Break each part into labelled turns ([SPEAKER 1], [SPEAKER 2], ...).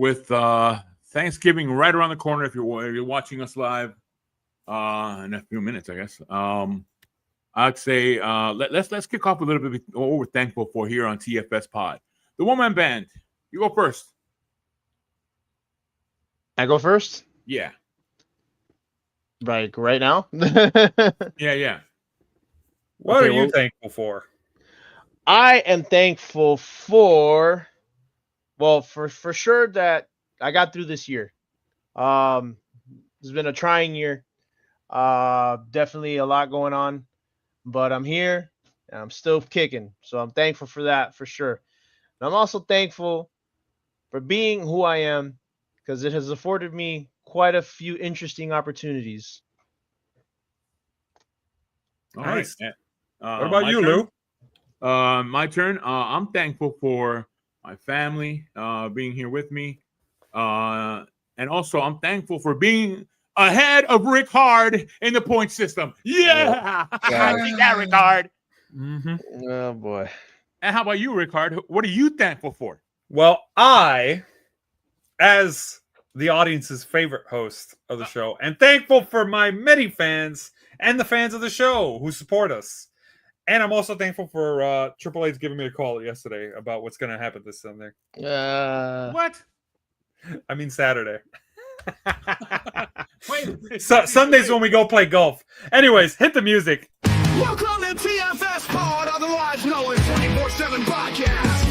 [SPEAKER 1] with Thanksgiving right around the corner. If you're watching us live in a few minutes, I guess. I'd say let's kick off a little bit what we're thankful for here on TFS Pod. The one-man band. You go first.
[SPEAKER 2] I go first?
[SPEAKER 1] Yeah.
[SPEAKER 2] Right now?
[SPEAKER 1] Yeah.
[SPEAKER 3] What are you thankful for?
[SPEAKER 2] I am thankful for, for sure that I got through this year. It's been a trying year. Definitely a lot going on, but I'm here and I'm still kicking. So I'm thankful for that for sure. And I'm also thankful for being who I am because it has afforded me quite a few interesting opportunities.
[SPEAKER 3] Nice.
[SPEAKER 1] All right.
[SPEAKER 3] What about you, Lou?
[SPEAKER 1] My turn. I'm thankful for my family being here with me. And also, I'm thankful for being ahead of Ric-Hard in the point system. Yeah! I think that, Ric-Hard.
[SPEAKER 3] Mm-hmm.
[SPEAKER 2] Oh, boy.
[SPEAKER 1] And how about you, Ric-Hard? What are you thankful for?
[SPEAKER 3] Well, I, as the audience's favorite host of the show, and thankful for my many fans and the fans of the show who support us. And I'm also thankful for Triple H's giving me a call yesterday about what's going to happen this Sunday.
[SPEAKER 1] What?
[SPEAKER 3] I mean Saturday. Wait. Sundays when we go play golf. Anyways, hit the music.
[SPEAKER 4] Welcome to TFSPOD, otherwise known as 24/7 Podcast.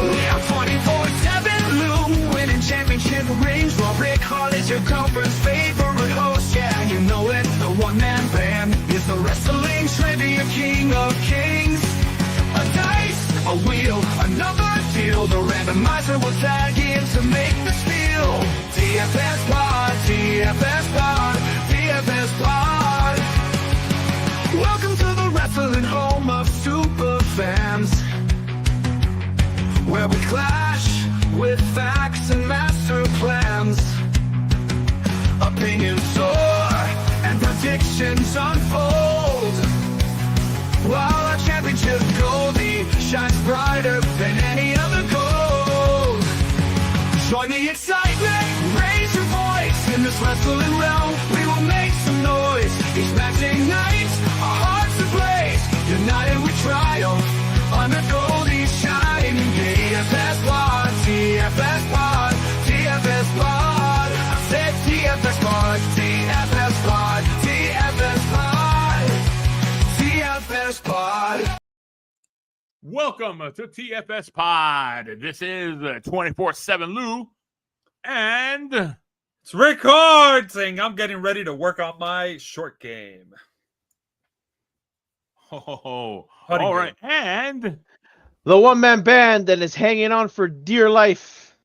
[SPEAKER 4] We are 24/7 Lou, winning championship rings while Ric-Hard is your conference favorite host. Yeah, you know it, the one-man band is the wrestling trivia king of kings. A dice, a wheel, another deal. The randomizer will tag in to make the spiel. TFS Pod, TFS Pod, TFS Pod. Welcome to the wrestling home of super fans, where we clash with facts and master plans. Opinions soar and predictions unfold, while our championship Goldie shines brighter than any other gold. Join the excitement, raise your voice. In this wrestling realm, we will make some noise. Each matching night, our hearts ablaze. United we triumph under Goldie's shining TFS Pod, TFS Pod, TFS Pod. I said TFS Pod, TFS Pod, TFS Pod. TFS Pod.
[SPEAKER 1] Welcome to TFS Pod. This is 24/7 Lou. And
[SPEAKER 3] it's Ric-Hard saying I'm getting ready to work on my short game.
[SPEAKER 1] All right. And
[SPEAKER 2] the one-man band that is hanging on for dear life.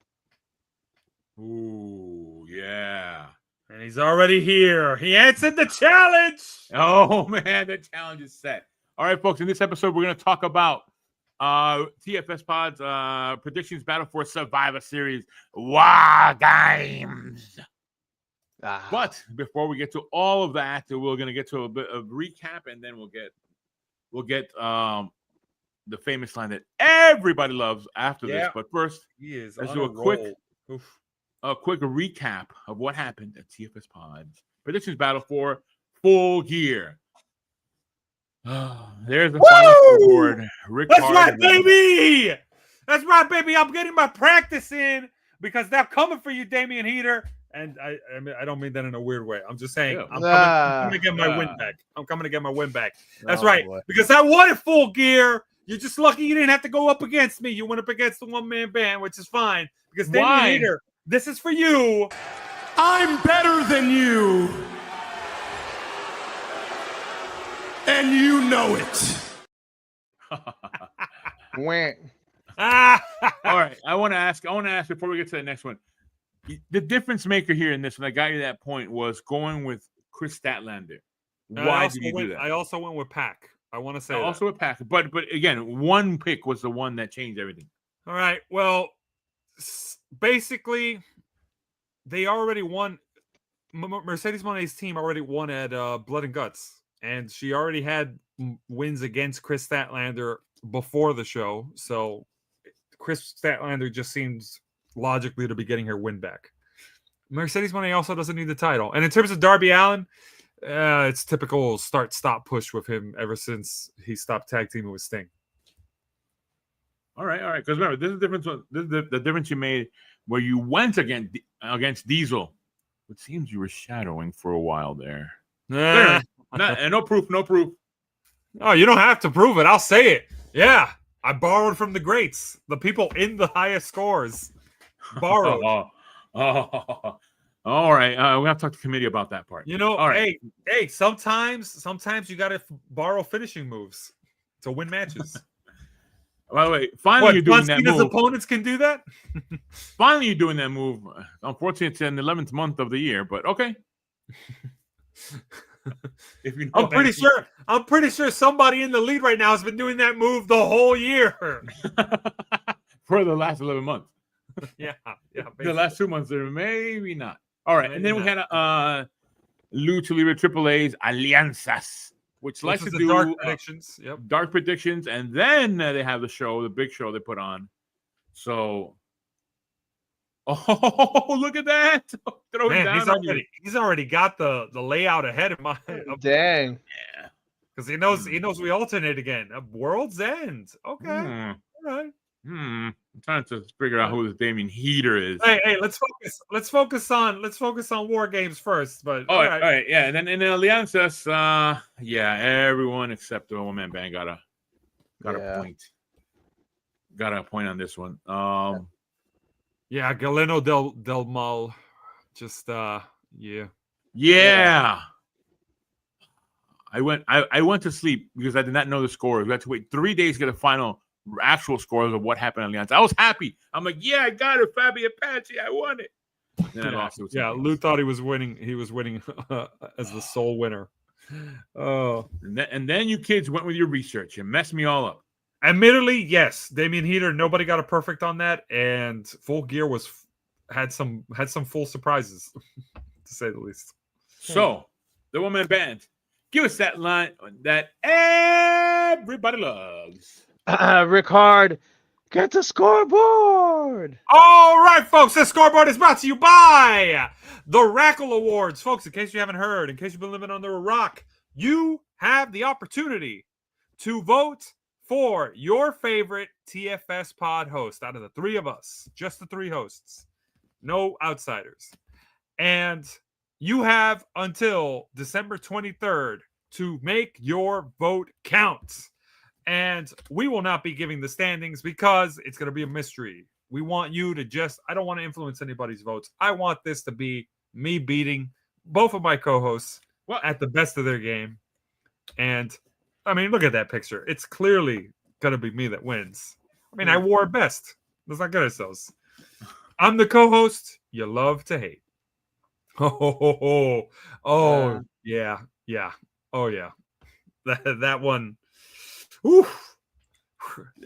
[SPEAKER 1] Ooh, yeah.
[SPEAKER 3] And he's already here. He answered the challenge.
[SPEAKER 1] Oh, man, the challenge is set. All right, folks, in this episode, we're going to talk about TFS Pod's predictions battle for Survivor Series WarGames. But before we get to all of that, we're going to get to a bit of recap, and then we'll get the famous line that everybody loves after this. But first, let's do a quick recap of what happened at TFS Pod's predictions battle for Full Gear. There's the final scoreboard.
[SPEAKER 3] That's right, baby. That's right, baby. I'm getting my practice in because they're coming for you, Damian Heater. And I don't mean that in a weird way. I'm just saying I'm coming to get my win back. I'm coming to get my win back. That's right. Boy. Because I wanted Full Gear. You're just lucky you didn't have to go up against me. You went up against the one-man band, which is fine. Because Damian Heater, this is for you.
[SPEAKER 4] I'm better than you. And you know it.
[SPEAKER 1] All right. I want to ask before we get to the next one. The difference maker here in this, when I got you that point, was going with Chris Statlander. Why did you do that?
[SPEAKER 3] I also went with Pac. I want to say
[SPEAKER 1] also with Pac. But again, one pick was the one that changed everything.
[SPEAKER 3] All right. Well, basically, they already won. Mercedes Moné's team already won at Blood and Guts. And she already had wins against Chris Statlander before the show, so Chris Statlander just seems logically to be getting her win back. Mercedes Moné also doesn't need the title. And in terms of Darby Allin, it's typical start-stop push with him ever since he stopped tag teaming with Sting.
[SPEAKER 1] All right. Because remember, this is the difference. This is the difference you made where you went against Diesel. It seems you were shadowing for a while there.
[SPEAKER 3] Nah.
[SPEAKER 1] No proof.
[SPEAKER 3] Oh, you don't have to prove it. I'll say it. Yeah, I borrowed from the greats, the people in the highest scores. Borrowed.
[SPEAKER 1] All right. We have to talk to the committee about that part.
[SPEAKER 3] You know,
[SPEAKER 1] all right.
[SPEAKER 3] Hey, sometimes you got to borrow finishing moves to win matches.
[SPEAKER 1] By the way, finally you're doing that move.
[SPEAKER 3] Opponents can do that?
[SPEAKER 1] Finally you're doing that move. Unfortunately, it's in the 11th month of the year, but okay.
[SPEAKER 3] If you know I'm pretty sure somebody in the lead right now has been doing that move the whole year.
[SPEAKER 1] For the last 11 months.
[SPEAKER 3] Yeah.
[SPEAKER 1] Basically. The last 2 months, maybe not. All right, and then we had Lucha Libre AAA's Alianzas, which likes to do
[SPEAKER 3] dark predictions.
[SPEAKER 1] Dark predictions, and then they have the big show they put on. So, look at that!
[SPEAKER 3] Man, he's already got the layout ahead of my.
[SPEAKER 2] Dang.
[SPEAKER 1] Yeah,
[SPEAKER 3] because he knows we alternate again. World's End. Okay, all right.
[SPEAKER 1] I'm trying to figure out who this Damien Heater is.
[SPEAKER 3] Hey, let's focus on WarGames first. But
[SPEAKER 1] all right, yeah. And then in the Alianzas, everyone except the one-man band got a point. Got a point on this one.
[SPEAKER 3] Galeno del Mal, just Yeah. I went to sleep because I did not know the scores. We had to wait 3 days to get a final actual scores of what happened on Alianza. I was happy. I'm like, yeah, I got it, Fabi Apache. I won it. Then I lost it. Lou thought he was winning. He was winning as the sole winner. Oh,
[SPEAKER 1] and then you kids went with your research and messed me all up.
[SPEAKER 3] Admittedly, yes, Damien Heater. Nobody got a perfect on that, and Full Gear had some full surprises, to say the least.
[SPEAKER 1] So the one-man band, give us that line that everybody loves.
[SPEAKER 2] Ric-Hard, get the scoreboard.
[SPEAKER 3] All right, folks, this scoreboard is brought to you by the Rackle Awards. Folks, in case you haven't heard, in case you've been living under a rock, you have the opportunity to vote for your favorite TFS pod host out of the three of us, just the three hosts, no outsiders. And you have until December 23rd to make your vote count. And we will not be giving the standings because it's going to be a mystery. We want you to I don't want to influence anybody's votes. I want this to be me beating both of my co-hosts at the best of their game. And, I mean, look at that picture. It's clearly going to be me that wins. I mean, I wore best. Let's not get ourselves. I'm the co-host you love to hate. Oh, yeah. Oh, yeah. That one. Oof.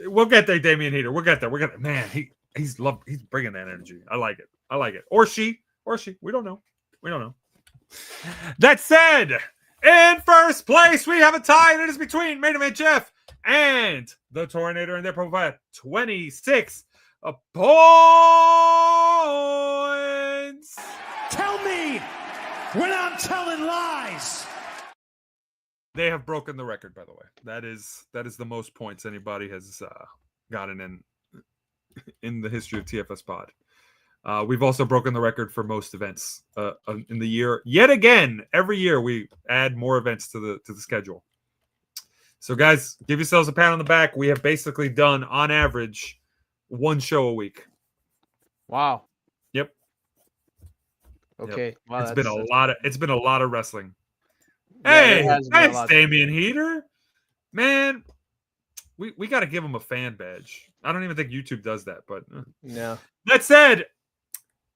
[SPEAKER 3] We'll get there, Damien Heater. We'll get there. Man, he's bringing that energy. I like it. Or she. We don't know. That said, in first place, we have a tie, and it is between Main Event Jeff and the Tornator, and they're provided 26 points.
[SPEAKER 5] Tell me when I'm telling lies.
[SPEAKER 3] They have broken the record, by the way. That is the most points anybody has gotten in the history of TFS Pod. We've also broken the record for most events in the year. Yet again, every year we add more events to the schedule. So, guys, give yourselves a pat on the back. We have basically done, on average, one show a week.
[SPEAKER 2] Wow.
[SPEAKER 3] Yep.
[SPEAKER 2] Okay.
[SPEAKER 3] Yep.
[SPEAKER 2] Wow,
[SPEAKER 3] it's been a lot of wrestling.
[SPEAKER 2] Yeah,
[SPEAKER 3] hey, thanks, Damien Heater. Man, we got to give him a fan badge. I don't even think YouTube does that, but
[SPEAKER 2] no.
[SPEAKER 3] That said,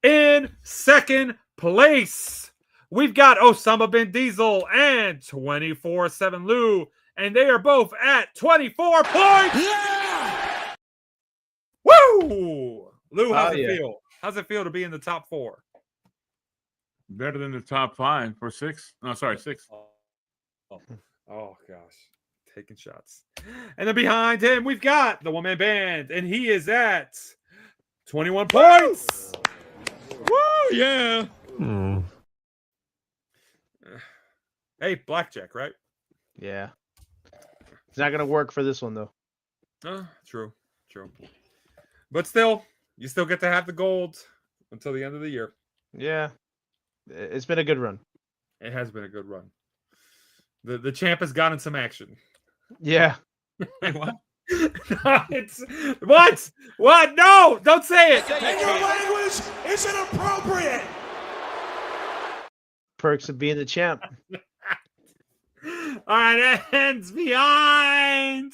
[SPEAKER 3] in second place, we've got Osama Bin Diesel and 24/7 Lou, and they are both at 24 points.
[SPEAKER 5] Yeah!
[SPEAKER 3] Woo! Lou, how's it feel? How's it feel to be in the top four?
[SPEAKER 1] Better than the top five for 6. No, sorry, 6.
[SPEAKER 3] Oh gosh. Taking shots. And then behind him, we've got the one-man band, and he is at 21 points. Woo, yeah. Hey, blackjack, right?
[SPEAKER 2] Yeah. It's not going to work for this one, though.
[SPEAKER 3] True. But still, you still get to have the gold until the end of the year.
[SPEAKER 2] Yeah. It's been a good run.
[SPEAKER 3] It has been a good run. The champ has gotten some action.
[SPEAKER 2] Yeah.
[SPEAKER 3] Wait, what? What? No, don't say it.
[SPEAKER 5] And your language is inappropriate.
[SPEAKER 2] Perks of being the champ.
[SPEAKER 3] All right, ends behind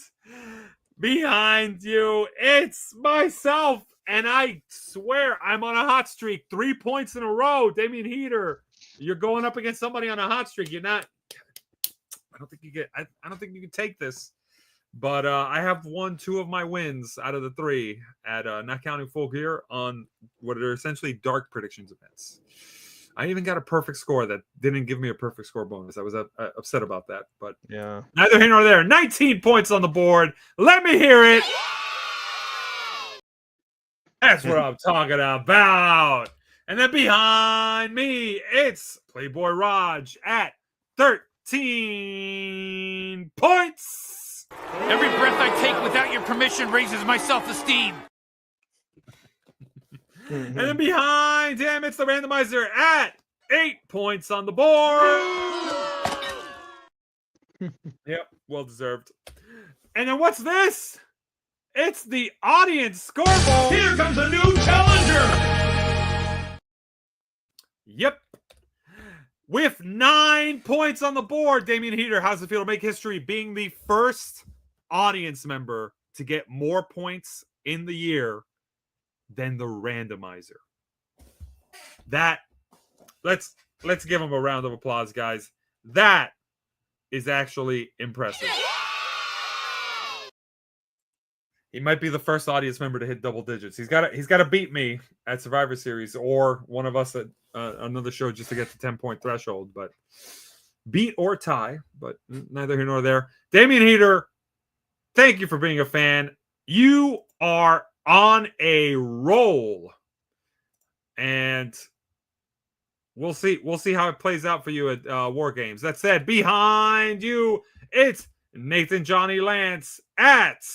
[SPEAKER 3] you. It's myself, and I swear I'm on a hot streak. 3 points in a row. Damian Heater, you're going up against somebody on a hot streak. You're not. I don't think you can take this. But I have won 2 of my wins out of the 3 at not counting full gear on what are essentially dark predictions events. I even got a perfect score that didn't give me a perfect score bonus. I was upset about that, but
[SPEAKER 2] yeah,
[SPEAKER 3] neither here nor there. 19 points on the board. Let me hear it. That's what I'm talking about. And then behind me, it's Playboy Raj at 13 points.
[SPEAKER 6] Every breath I take without your permission raises my self-esteem.
[SPEAKER 3] And then behind him, it's the randomizer at 8 points on the board. Yep, well deserved. And then what's this? It's the audience scoreboard.
[SPEAKER 5] Here comes a new challenger.
[SPEAKER 3] Yep. With 9 points on the board, Damian Heater, how's it feel to make history being the first audience member to get more points in the year than the randomizer? That, let's give him a round of applause, guys. That is actually impressive. He might be the first audience member to hit double digits. He's got to beat me at Survivor Series or one of us at another show just to get the 10-point threshold. But beat or tie, but neither here nor there. Damian Heater, thank you for being a fan. You are on a roll, and we'll see how it plays out for you at WarGames. That said, behind you, it's Nathan Johnny Lance at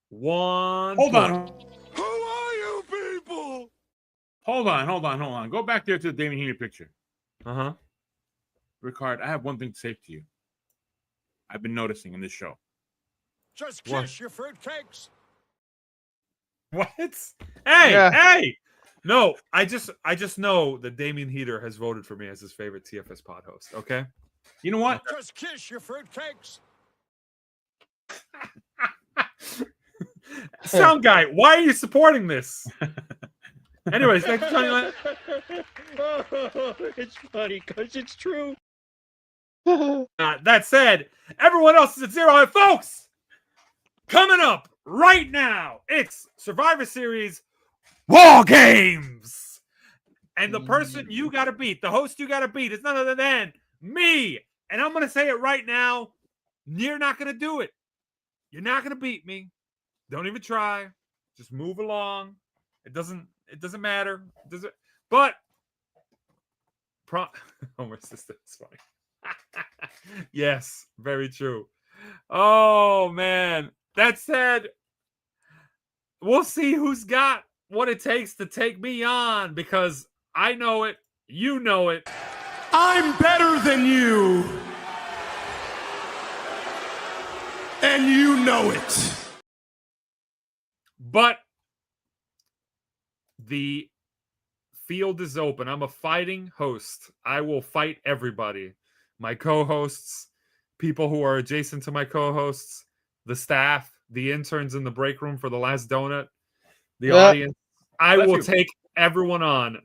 [SPEAKER 3] 1.
[SPEAKER 1] Hold on.
[SPEAKER 5] Who are you people?
[SPEAKER 1] Hold on. Go back there to the Damian Heater picture.
[SPEAKER 3] Uh-huh.
[SPEAKER 1] Ric-Hard, I have one thing to say to you. I've been noticing in this show.
[SPEAKER 5] Just kiss your fruitcakes.
[SPEAKER 3] What? Hey! No, I just know that Damian Heater has voted for me as his favorite TFSPOD host. Okay.
[SPEAKER 1] You know what?
[SPEAKER 5] Just kiss your fruitcakes.
[SPEAKER 3] Sound guy, why are you supporting this? Anyways, thanks for joining.
[SPEAKER 2] It's funny because it's true.
[SPEAKER 3] That said, everyone else is at 0. And folks, coming up right now, it's Survivor Series WarGames. And the person you got to beat, the host you got to beat, is none other than me. And I'm going to say it right now. You're not going to do it. You're not going to beat me. Don't even try. Just move along. It doesn't matter. But Homer sister is funny. Yes, very true. Oh man. That said, we'll see who's got what it takes to take me on, because I know it, you know it.
[SPEAKER 5] I'm better than you. And you know it.
[SPEAKER 3] But the field is open. I'm a fighting host. I will fight everybody. My co-hosts, people who are adjacent to my co-hosts, the staff, the interns in the break room for the last donut, the audience. I will take everyone on.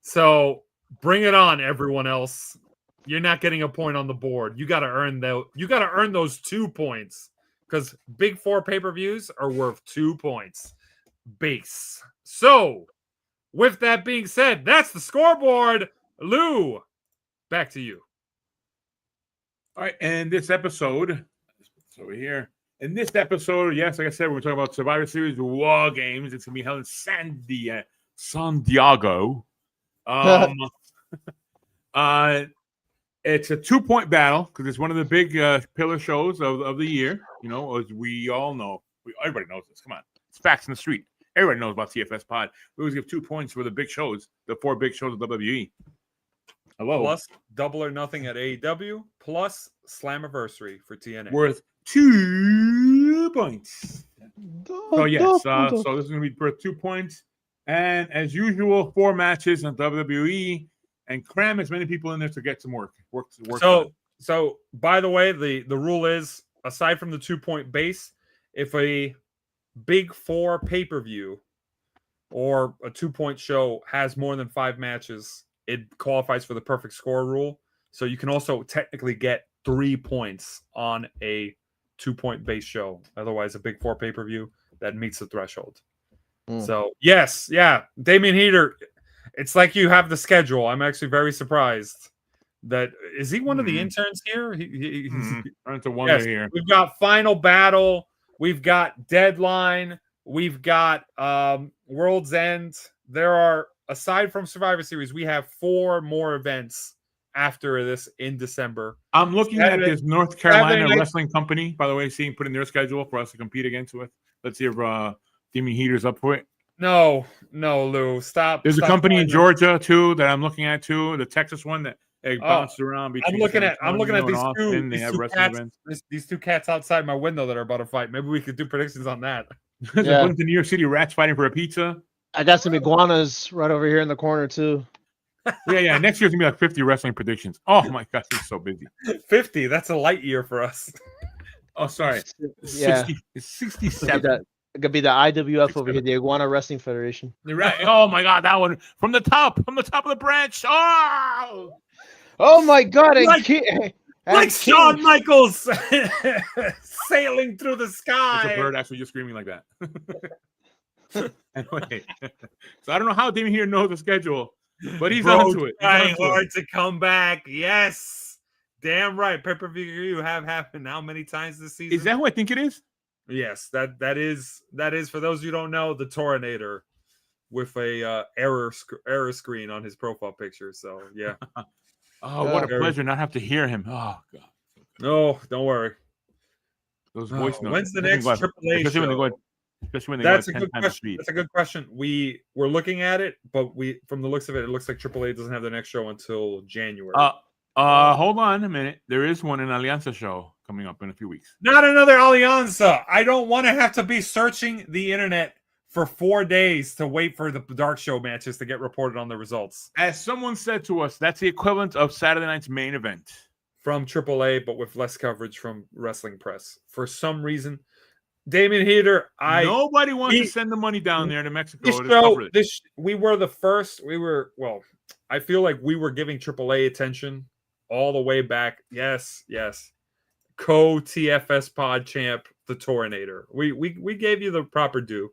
[SPEAKER 3] So bring it on, everyone else. You're not getting a point on the board. You got to earn those 2 points, because Big 4 pay-per-views are worth 2 points base. So with that being said, that's the scoreboard. Lou, back to you.
[SPEAKER 1] All right, and this episode, it's over here. In this episode, yes, like I said, we're talking about Survivor Series WarGames. It's gonna be held in San Diego. It's a 2-point battle because it's one of the big pillar shows of the year. You know, as we all know, everybody knows this. Come on, it's facts in the street. Everybody knows about TFSPOD. We always give 2 points for the big shows, the 4 big shows of WWE. Hello.
[SPEAKER 3] Plus Double or Nothing at AEW, plus Slammiversary for TNA.
[SPEAKER 1] Worth 2 points. So yes, so this is going to be worth 2 points. And as usual, 4 matches on WWE, and cram as many people in there to get some work.
[SPEAKER 3] So by the way, the rule is, aside from the 2-point base, if a Big 4 pay-per-view or a 2-point show has more than 5 matches, it qualifies for the perfect score rule. So you can also technically get 3 points on a 2-point base show. Otherwise, a Big 4 pay-per-view that meets the threshold. So yes, yeah, Damian Heater. It's like you have the schedule. I'm actually very surprised that is he one of the interns here? He's
[SPEAKER 1] trying to wonder here.
[SPEAKER 3] We've got Final Battle. We've got Deadline. We've got World's End. There are, aside from Survivor Series, we have 4 more events after this in December.
[SPEAKER 1] I'm looking at this North Carolina wrestling company, by the way, put in their schedule for us to compete against with. Let's see if Damian Heater's up for it.
[SPEAKER 3] No, Lou, stop.
[SPEAKER 1] There's a company in Georgia too that I'm looking at too. The Texas one that bounced around.
[SPEAKER 3] I'm looking at these two cats outside my window that are about to fight. Maybe we could do predictions on that.
[SPEAKER 1] There's a bunch of New York City rats fighting for a pizza.
[SPEAKER 2] I got some iguanas right over here in the corner too.
[SPEAKER 1] Yeah. Next year's gonna be like 50 wrestling predictions. Oh my gosh, he's so busy.
[SPEAKER 3] 50. That's a light year for us.
[SPEAKER 1] Oh, sorry.
[SPEAKER 2] Yeah.
[SPEAKER 1] 67.
[SPEAKER 2] It could be the IWF over here, the Iguana Wrestling Federation.
[SPEAKER 1] You're right. Oh my God, that one from the top of the branch. Oh
[SPEAKER 2] my God!
[SPEAKER 3] Like Shawn Michaels sailing through the sky.
[SPEAKER 1] It's a bird actually just screaming like that. Anyway, so I don't know how Damian here knows the schedule, but he's onto it.
[SPEAKER 3] Trying hard to come back. Yes, damn right. Pay-per-view you have happened how many times this season?
[SPEAKER 1] Is that who I think it is?
[SPEAKER 3] Yes, that is for those who don't know, the Torinator with a error screen on his profile picture. So yeah.
[SPEAKER 1] Oh, what a pleasure not have to hear him. Oh God.
[SPEAKER 3] No, don't worry.
[SPEAKER 1] Those voice notes.
[SPEAKER 3] When's the next AAA show? That's a good question. That's a good question. We're looking at it, but from the looks of it looks like AAA doesn't have the next show until January.
[SPEAKER 1] Hold on a minute. There is one in Alianza show coming up in a few weeks.
[SPEAKER 3] Not another Alianza. I don't want to have to be searching the internet for 4 days to wait for the dark show matches to get reported on the results.
[SPEAKER 1] As someone said to us, that's the equivalent of Saturday night's main event
[SPEAKER 3] from AAA, but with less coverage from Wrestling Press. For some reason, Damian Heater,
[SPEAKER 1] nobody wants to send the money down there to Mexico.
[SPEAKER 3] We were the first. I feel like we were giving AAA attention all the way back. Yes. Co-TFSPOD champ, the Torinator. We gave you the proper due.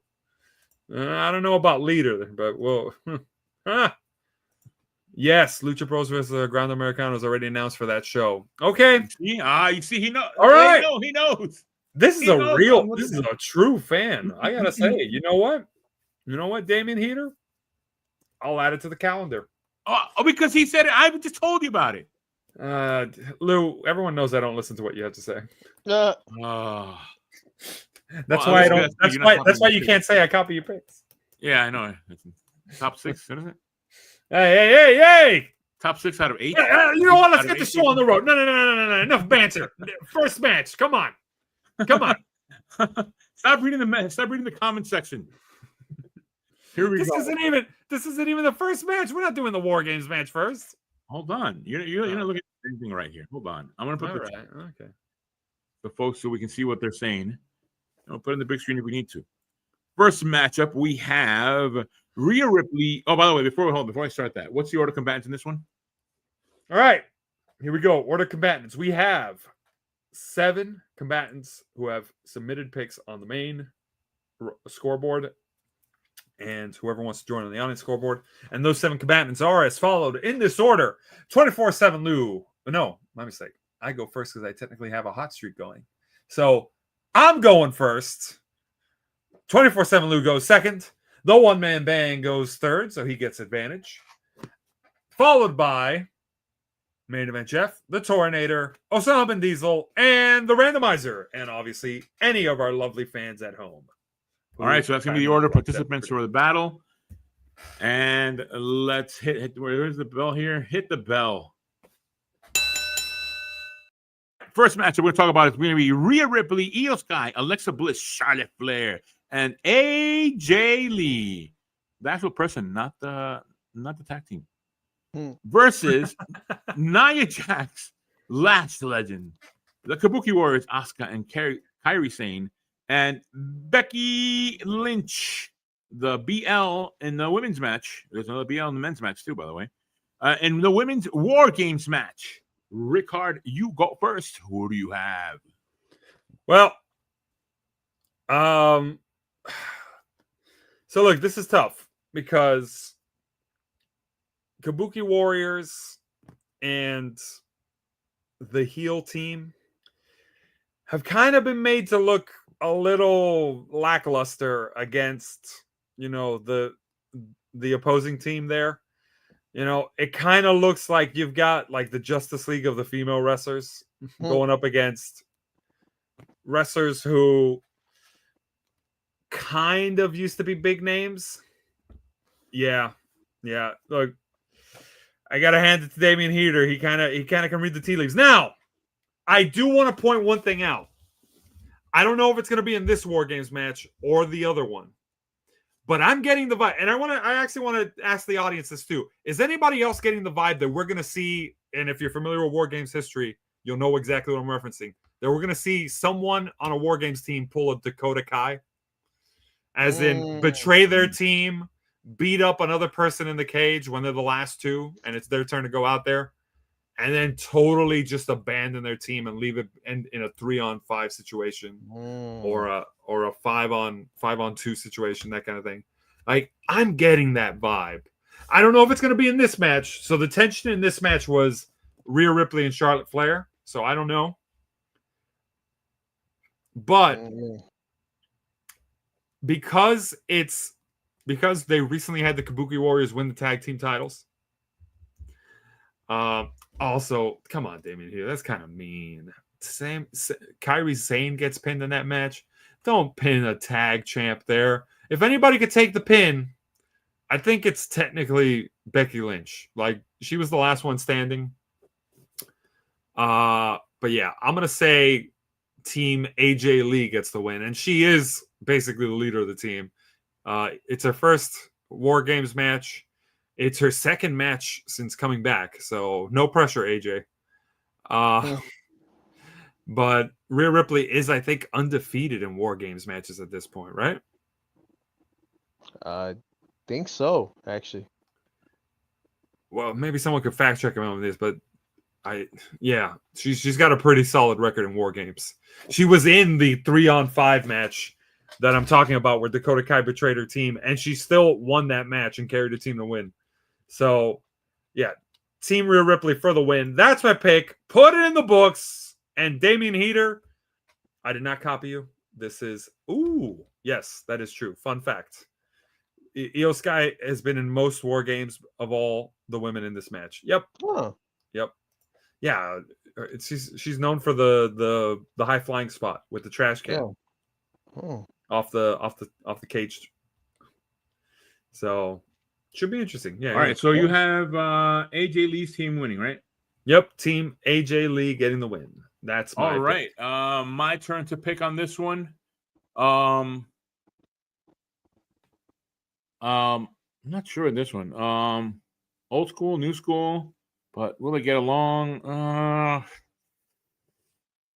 [SPEAKER 3] I don't know about leader, but yes, Lucha Bros vs. Ground Americano is already announced for that show. Okay.
[SPEAKER 1] You see, he knows.
[SPEAKER 3] All right.
[SPEAKER 1] He knows.
[SPEAKER 3] This is this is a true fan. I gotta say, you know what, Damian Heater? I'll add it to the calendar.
[SPEAKER 1] Oh, because he said it. I just told you about it.
[SPEAKER 3] Lou, everyone knows I don't listen to what you have to say. That's why you can't say I copy your picks.
[SPEAKER 1] Yeah, I know. Top 6, isn't it?
[SPEAKER 3] Hey!
[SPEAKER 1] Top 6 out of 8.
[SPEAKER 3] You know what? Let's get the show on the road. No. Enough banter. First match. Come on.
[SPEAKER 1] Stop reading the comment section. Here we go.
[SPEAKER 3] This isn't even the first match. We're not doing the WarGames match first.
[SPEAKER 1] Hold on. You're not looking at anything right here. Hold on. I'm gonna put the folks so we can see what they're saying. I'll put it in the big screen if we need to. First matchup, we have Rhea Ripley. Oh, by the way, before I start that, what's the order of combatants in this one?
[SPEAKER 3] All right, here we go. Order of combatants. We have 7 combatants who have submitted picks on the main scoreboard, and whoever wants to join on the audience scoreboard. And those 7 combatants are as followed in this order: 24/7 Lou. No, my mistake. I go first because I technically have a hot streak going. So I'm going first. 24/7 Lou goes second. The one-man band goes third, so he gets advantage. Followed by Main Event Jeff, the Tornator, Osama Bin Diesel, and the Randomizer. And obviously, any of our lovely fans at home.
[SPEAKER 1] All right, so that's going to be the order of participants for the battle. And let's hit where's the bell here? Hit the bell. First match we're going to talk about is going to be Rhea Ripley, Io Sky, Alexa Bliss, Charlotte Flair, and AJ Lee. The actual person, not the tag team. Versus Nia Jax, Lash Legend, the Kabuki Warriors, Asuka and Kairi Sane, and Becky Lynch, the BL in the women's match. There's another BL in the men's match too, by the way. In the women's War Games match, Ric-Hard, you go first. Who do you have?
[SPEAKER 3] Well, so look, this is tough because Kabuki Warriors and the heel team have kind of been made to look a little lackluster against, the opposing team there. It kind of looks like you've got like the Justice League of the female wrestlers going up against wrestlers who kind of used to be big names. Yeah. Look, I gotta hand it to Damian Heater. He kind of can read the tea leaves. Now, I do want to point one thing out. I don't know if it's going to be in this War Games match or the other one, but I'm getting the vibe, and I actually want to ask the audience this too. Is anybody else getting the vibe that we're going to see? And if you're familiar with War Games history, you'll know exactly what I'm referencing. That we're going to see someone on a War Games team pull a Dakota Kai, as in betray their team, beat up another person in the cage when they're the last two, and it's their turn to go out there, and then totally just abandon their team and leave it in a 3-on-5 situation or a 5-on-2 situation, that kind of thing. Like, I'm getting that vibe. I don't know if it's going to be in this match. So the tension in this match was Rhea Ripley and Charlotte Flair. So I don't know. But because they recently had the Kabuki Warriors win the tag team titles. Also, come on, Damian here. That's kind of mean. Kairi Sane gets pinned in that match. Don't pin a tag champ there. If anybody could take the pin, I think it's technically Becky Lynch. Like, she was the last one standing. But yeah, I'm going to say Team AJ Lee gets the win. And she is basically the leader of the team. It's her first War Games match. It's her second match since coming back, so no pressure, AJ. But Rhea Ripley is, I think, undefeated in War Games matches at this point, right?
[SPEAKER 2] I think so, actually.
[SPEAKER 3] Well, maybe someone could fact check him on this, but she's got a pretty solid record in War Games. She was in the 3-on-5 match that I'm talking about where Dakota Kai betrayed her team, and she still won that match and carried the team to win. So, yeah, Team Rhea Ripley for the win. That's my pick. Put it in the books. And Damian Heater, I did not copy you. This is, yes, that is true. Fun fact. Io Sky has been in most War Games of all the women in this match. Yep.
[SPEAKER 2] Oh.
[SPEAKER 3] Yep. Yeah, she's known for the high flying spot with the trash can off the cage. So should be interesting. Yeah.
[SPEAKER 1] All right. So you have AJ Lee's team winning, right?
[SPEAKER 3] Yep. Team AJ Lee getting the win. That's my
[SPEAKER 1] all right.
[SPEAKER 3] pick.
[SPEAKER 1] My turn to pick on this one. I'm not sure of this one. Old school, new school, but will they get along?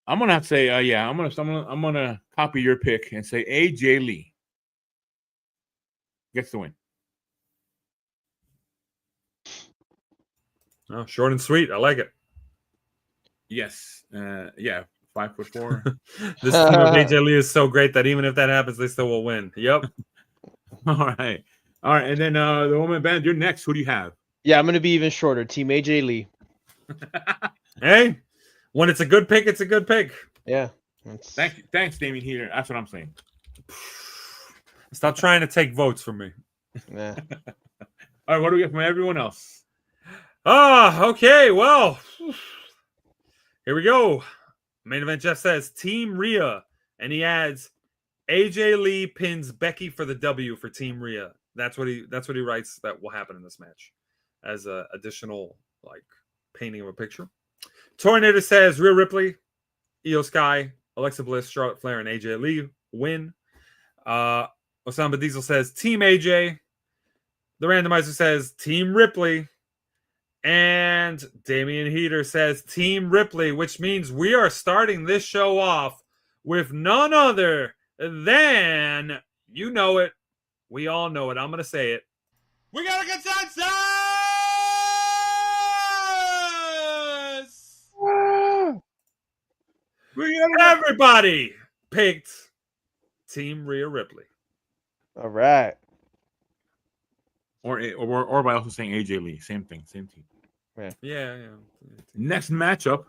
[SPEAKER 1] I'm gonna have to say, I'm gonna copy your pick and say AJ Lee gets the win.
[SPEAKER 3] Oh, short and sweet. I like it.
[SPEAKER 1] Yes. 5'4".
[SPEAKER 3] This team of AJ Lee is so great that even if that happens, they still will win. Yep.
[SPEAKER 1] All right. And then the woman band, you're next. Who do you have?
[SPEAKER 2] Yeah, I'm gonna be even shorter. Team AJ Lee.
[SPEAKER 3] Hey, When it's a good pick, it's a good pick.
[SPEAKER 2] Yeah.
[SPEAKER 1] Thanks, Damien Heater. That's what I'm saying.
[SPEAKER 3] Stop trying to take votes from me.
[SPEAKER 2] Yeah.
[SPEAKER 1] All right, what do we get from everyone else?
[SPEAKER 3] Okay. Well, here we go. Main event Jeff says Team Rhea, and he adds AJ Lee pins Becky for the W for Team Rhea. That's what he writes that will happen in this match as a additional like painting of a picture. Tornado says Rhea Ripley, Io Sky, Alexa Bliss, Charlotte Flair, and AJ Lee win. Osama Diesel says Team AJ. The randomizer says Team Ripley. And Damian Heater says Team Ripley, which means we are starting this show off with none other than, you know it, we all know it, I'm going to say it. We got a consensus! Everybody picked Team Rhea Ripley.
[SPEAKER 2] All right.
[SPEAKER 1] Or by also saying AJ Lee. Same thing, same team.
[SPEAKER 3] Yeah.
[SPEAKER 1] Next matchup.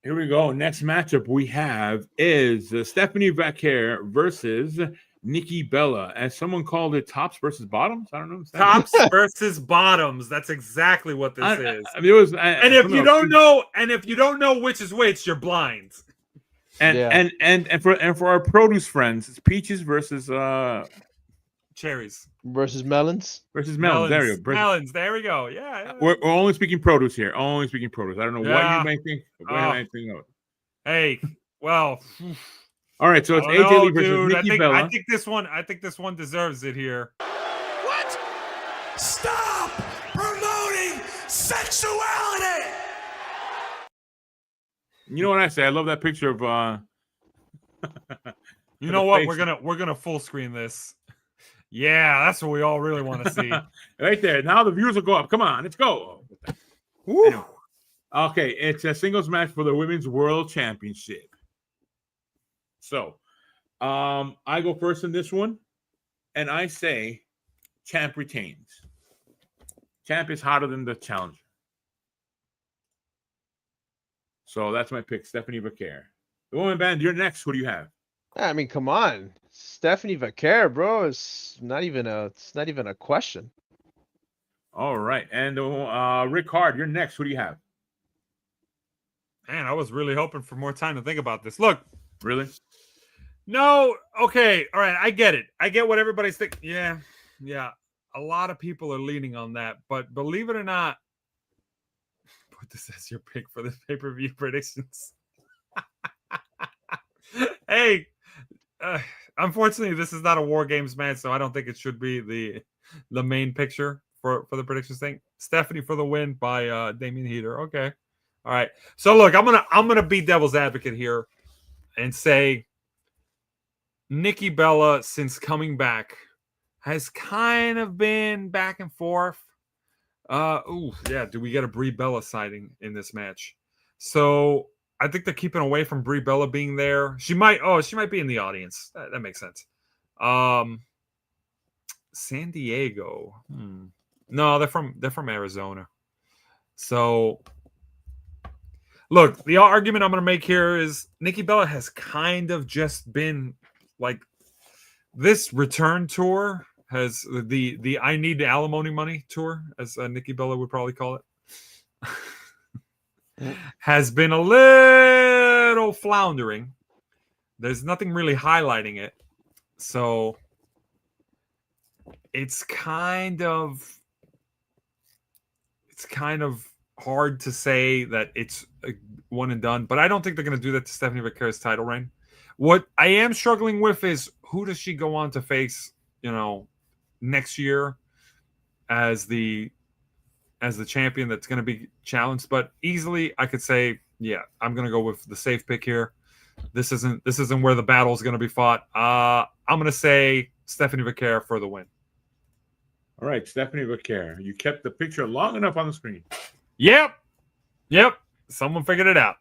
[SPEAKER 1] Here we go. Next matchup we have is Stephanie Vaquer versus Nikki Bella. As someone called it, tops versus bottoms. I don't know.
[SPEAKER 3] Tops versus bottoms. That's exactly what this is.
[SPEAKER 1] And
[SPEAKER 3] if you don't know which is which, you're blind.
[SPEAKER 1] And for our produce friends, it's peaches versus
[SPEAKER 3] cherries
[SPEAKER 2] versus melons.
[SPEAKER 1] There you go.
[SPEAKER 3] Melons. There we go. Yeah.
[SPEAKER 1] We're only speaking produce here. Only speaking produce. I don't know what you may think.
[SPEAKER 3] Hey, well.
[SPEAKER 1] All right, so it's AJ Lee versus Nikki Bella.
[SPEAKER 3] I think this one deserves it here.
[SPEAKER 5] What? Stop promoting sexuality.
[SPEAKER 1] You know what I say? I love that picture of.
[SPEAKER 3] You know what? We're gonna full screen this. Yeah, that's what we all really want to see.
[SPEAKER 1] Right there. Now the views will go up. Come on, let's go. Anyway. Okay, it's a singles match for the Women's World Championship. So, I go first in this one, and I say champ retains. Champ is hotter than the challenger. So that's my pick, Stephanie Vaquer. The woman band, you're next. Who do you have?
[SPEAKER 2] I mean, come on, Stephanie Vaquer, bro. It's not even a question.
[SPEAKER 1] All right, and Ric-Hard, you're next. Who do you have?
[SPEAKER 3] Man, I was really hoping for more time to think about this. Look,
[SPEAKER 1] really?
[SPEAKER 3] No. Okay. All right. I get it. I get what everybody's thinking. Yeah. A lot of people are leaning on that, but believe it or not, put this as your pick for the pay-per-view predictions. Hey, unfortunately, this is not a WarGames match, so I don't think it should be the main picture for the predictions thing. Stephanie for the win by Damian Heater. Okay. All right. So look, I'm gonna be devil's advocate here and say Nikki Bella, since coming back, has kind of been back and forth. Do we get a Brie Bella sighting in this match? So I think they're keeping away from Brie Bella being there. She might be in the audience. That makes sense. San Diego. No, they're from Arizona. So look, the argument I'm going to make here is Nikki Bella has kind of just been like this return tour has the I need alimony money tour, as Nikki Bella would probably call it, has been a little floundering. There's nothing really highlighting it. So it's kind of hard to say that it's a one and done, but I don't think they're going to do that to Stephanie Vaquer's title reign. What I am struggling with is who does she go on to face, next year as the champion that's going to be challenged. But easily I could say, yeah, I'm going to go with the safe pick here. This isn't where the battle is going to be fought. I'm going to say Stephanie Vaquer for the win.
[SPEAKER 1] All right, Stephanie Vaquer. You kept the picture long enough on the screen.
[SPEAKER 3] Yep. Someone figured it out.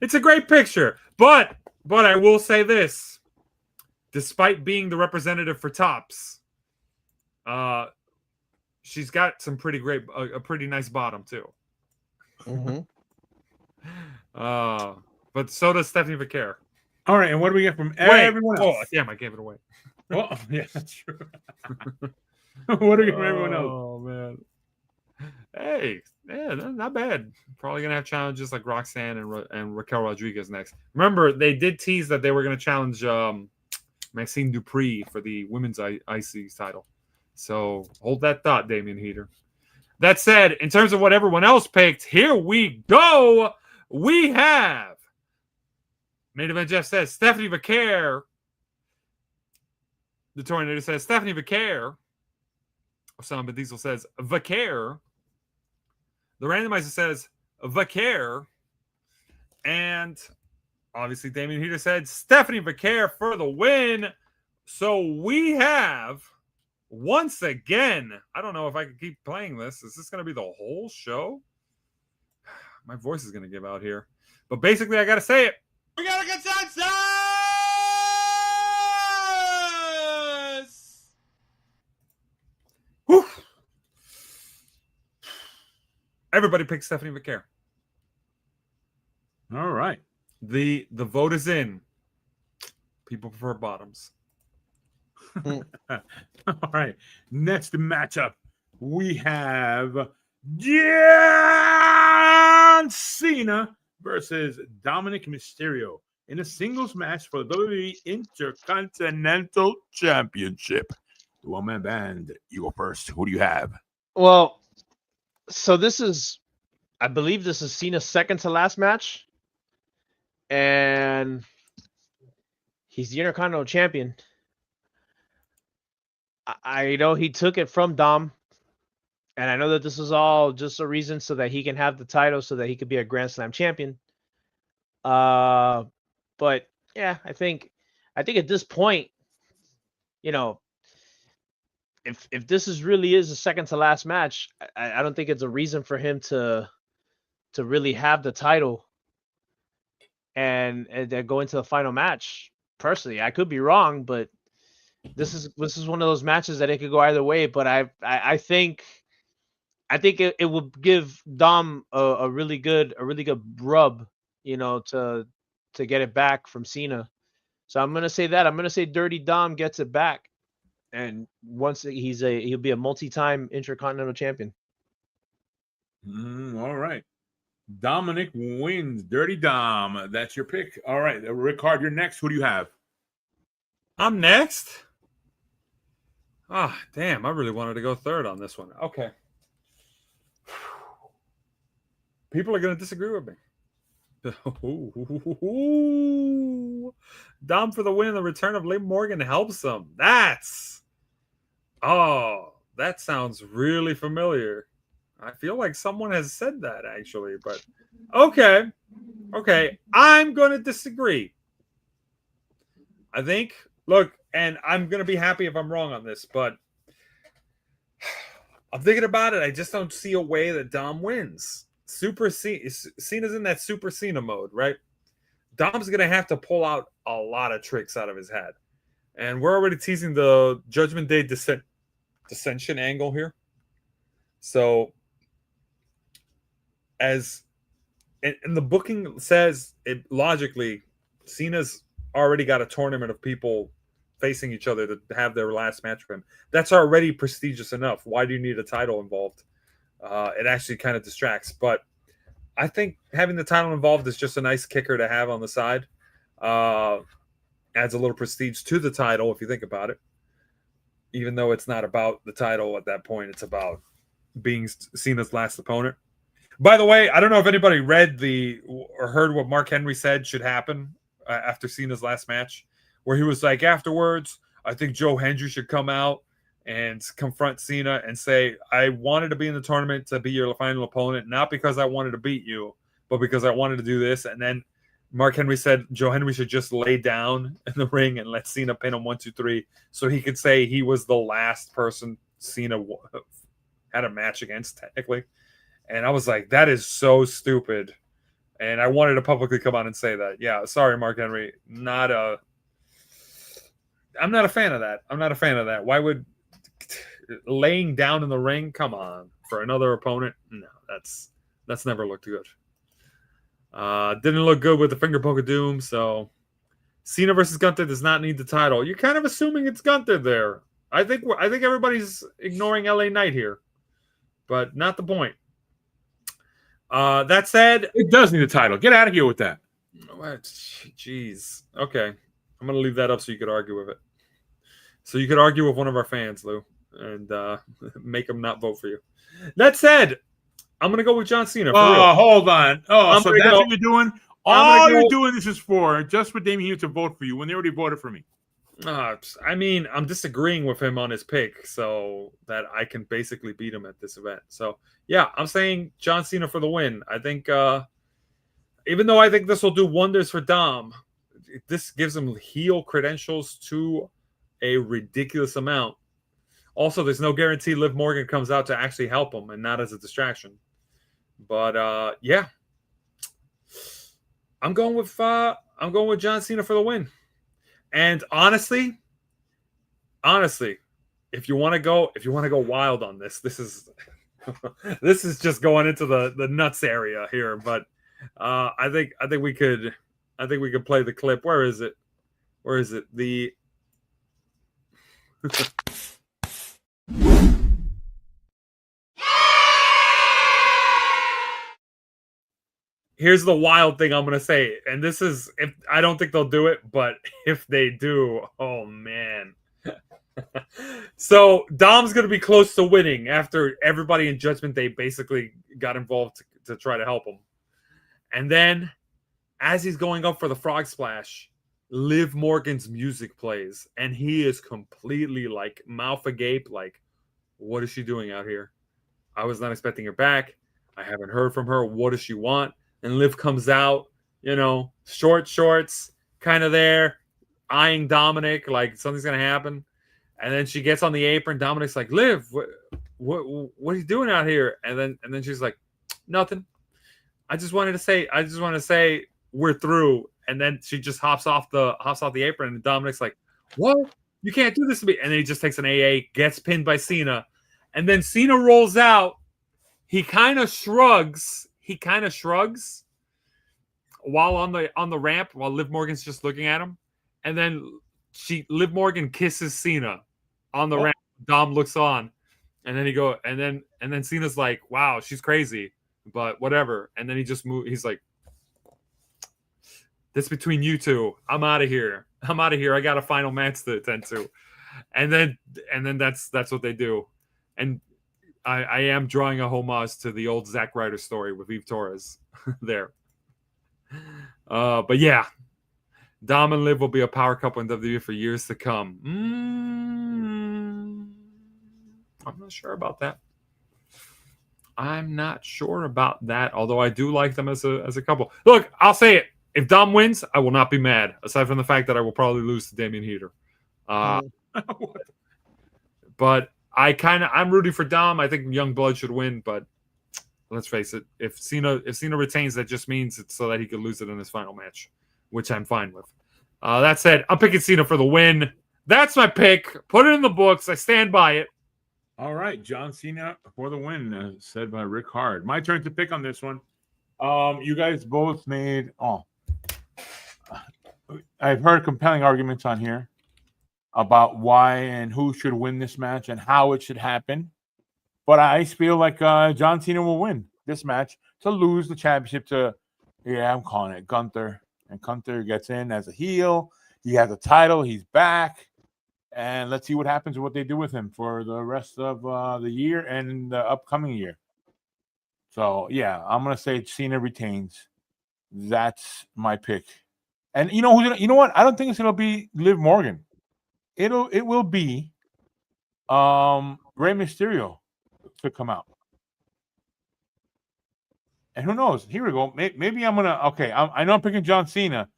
[SPEAKER 3] It's a great picture, but I will say this: despite being the representative for tops, she's got some a pretty nice bottom too.
[SPEAKER 2] Mm-hmm.
[SPEAKER 3] But so does Stephanie Vaquer.
[SPEAKER 1] All right, and what do we get from everyone else?
[SPEAKER 3] Oh, damn, I gave it away.
[SPEAKER 1] Oh, yeah, that's true. What do we get from everyone else?
[SPEAKER 3] Oh, man. Hey, yeah, not bad. Probably going to have challenges like Roxanne and Raquel Rodriguez next. Remember, they did tease that they were going to challenge Maxine Dupree for the women's IC title. So hold that thought, Damian Heater. That said, in terms of what everyone else picked, here we go. We have Main Event Jeff says Stephanie Vaquer. The Tornado says Stephanie Vaquer. Osama Diesel says Vaquer. The randomizer says Vaquer. And obviously Damian Heater said Stephanie Vaquer for the win. So we have, once again, I don't know if I can keep playing this. Is this going to be the whole show? My voice is going to give out here. But basically, I got to say it. We got a consensus! Whew. Everybody picked Stephanie Vaquer.
[SPEAKER 1] All right.
[SPEAKER 3] The vote is in. People prefer bottoms.
[SPEAKER 1] All right. Next matchup, we have John Cena versus Dominik Mysterio in a singles match for the WWE Intercontinental Championship. The one-man band, you go first. Who do you have?
[SPEAKER 2] Well, so this is, I believe this is Cena's second to last match. And he's the Intercontinental Champion. I know he took it from Dom. And I know that this is all just a reason so that he can have the title so that he could be a Grand Slam champion. But yeah, I think at this point, you know, if this really is the second to last match, I don't think it's a reason for him to really have the title and then go into the final match. Personally, I could be wrong, but this is one of those matches that it could go either way. But I think it would give Dom a really good rub, you know, to get it back from Cena. So I'm gonna say that. I'm gonna say Dirty Dom gets it back, and once he'll be a multi-time Intercontinental Champion.
[SPEAKER 1] All right. Dominik wins. Dirty Dom. That's your pick. All right. Ric-Hard, you're next. Who do you have?
[SPEAKER 3] I'm next. Ah, damn. I really wanted to go third on this one. Okay. People are going to disagree with me. Dom for the win. The return of Liv Morgan helps him. That sounds really familiar. I feel like someone has said that actually, but okay. I'm going to disagree. I think, look, and I'm going to be happy if I'm wrong on this, but I'm thinking about it. I just don't see a way that Dom wins. Cena's in that Super Cena mode, right? Dom's going to have to pull out a lot of tricks out of his head. And we're already teasing the Judgment Day dissension angle here. So, and the booking says it logically, Cena's already got a tournament of people facing each other to have their last match with him. That's already prestigious enough. Why do you need a title involved? It actually kind of distracts. But I think having the title involved is just a nice kicker to have on the side. Adds a little prestige to the title if you think about it. Even though it's not about the title at that point, it's about being Cena's last opponent. By the way, I don't know if anybody read or heard what Mark Henry said should happen after Cena's last match, where he was like, afterwards, I think Joe Hendry should come out and confront Cena and say, I wanted to be in the tournament to be your final opponent, not because I wanted to beat you, but because I wanted to do this. And then Mark Henry said Joe Hendry should just lay down in the ring and let Cena pin him 1, 2, 3, so he could say he was the last person Cena had a match against, technically. And I was like, that is so stupid. And I wanted to publicly come on and say that. Yeah, sorry, Mark Henry. I'm not a fan of that. Why would laying down in the ring? Come on. For another opponent? No, That's never looked good. Didn't look good with the finger poke of doom. So Cena versus Gunther does not need the title. You're kind of assuming it's Gunther there. I think everybody's ignoring LA Knight here, but not the point. That said,
[SPEAKER 1] it does need a title. Get out of here with that.
[SPEAKER 3] Jeez. Okay, I'm gonna leave that up so you could argue with it. So you could argue with one of our fans, Lou, and make them not vote for you. That said, I'm gonna go with John Cena. For real.
[SPEAKER 1] Hold on. Oh, so that's what you're doing? All you're doing this is just for Damien Hill to vote for you when they already voted for me.
[SPEAKER 3] I mean, I'm disagreeing with him on his pick so that I can basically beat him at this event. So, yeah, I'm saying John Cena for the win. I think, even though I think this will do wonders for Dom, this gives him heel credentials to a ridiculous amount. Also, there's no guarantee Liv Morgan comes out to actually help him and not as a distraction. But, yeah. I'm going with John Cena for the win. And honestly, if you want to go wild on this is this is just going into the nuts area here. But I think we could play the clip. Where is it? The Here's the wild thing I'm going to say, and this is, if I don't think they'll do it, but if they do, oh man. So Dom's going to be close to winning after everybody in Judgment Day basically got involved to try to help him. And then as he's going up for the frog splash, Liv Morgan's music plays, and he is completely like mouth agape, like, what is she doing out here? I was not expecting her back. I haven't heard from her. What does she want? And Liv comes out, short shorts, kind of there, eyeing Dominik, like something's going to happen. And then she gets on the apron. Dominik's like, Liv, what are you doing out here? And then she's like, nothing. I just want to say we're through. And then she just hops off the apron. And Dominik's like, what? You can't do this to me. And then he just takes an AA, gets pinned by Cena. And then Cena rolls out. He kind of shrugs while on the ramp while Liv Morgan's just looking at him, and then Liv Morgan kisses Cena on the ramp. Dom looks on, and then Cena's like, "Wow, she's crazy," but whatever. And then he just he's like, "This between you two. I'm out of here. I got a final match to attend to." And then that's what they do, and. I am drawing a homage to the old Zack Ryder story with Eve Torres there. But yeah, Dom and Liv will be a power couple in WWE for years to come. I'm not sure about that. Although I do like them as a couple. Look, I'll say it. If Dom wins, I will not be mad, aside from the fact that I will probably lose to Damian Heater. But I'm rooting for Dom. I think Young Blood should win, but let's face it, if Cena retains, that just means it's so that he could lose it in his final match, which I'm fine with. That said, I'm picking Cena for the win. That's my pick. Put it in the books. I stand by it.
[SPEAKER 1] All right, John Cena for the win, said by Ric-Hard. My turn to pick on this one. You guys both made. I've heard compelling arguments on here about why and who should win this match and how it should happen. But I feel like John Cena will win this match to lose the championship to, I'm calling it Gunther. And Gunther gets in as a heel. He has a title. He's back. And let's see what happens and what they do with him for the rest of the year and the upcoming year. So, yeah, I'm going to say Cena retains. That's my pick. And you know what? I don't think it's going to be Liv Morgan. It will be Rey Mysterio to come out. And who knows? Here we go. Maybe I'm gonna. Okay, I know I'm picking John Cena,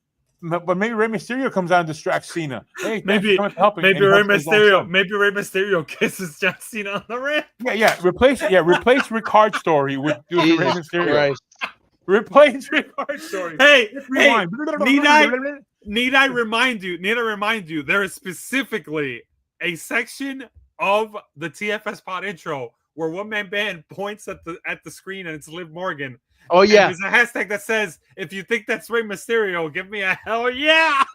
[SPEAKER 1] but maybe Rey Mysterio comes out and distracts Cena. Hey, maybe Rey
[SPEAKER 3] Mysterio kisses John Cena on the ramp.
[SPEAKER 1] Yeah. Replace Ric-Hard story with Rey Mysterio. Christ. Replace Ric-Hard story.
[SPEAKER 3] Hey, need I remind you? There is specifically a section of the TFS Pod intro where one man band points at the screen and it's Liv Morgan.
[SPEAKER 2] Oh yeah.
[SPEAKER 3] And there's a hashtag that says, "If you think that's Rey Mysterio, give me a hell yeah."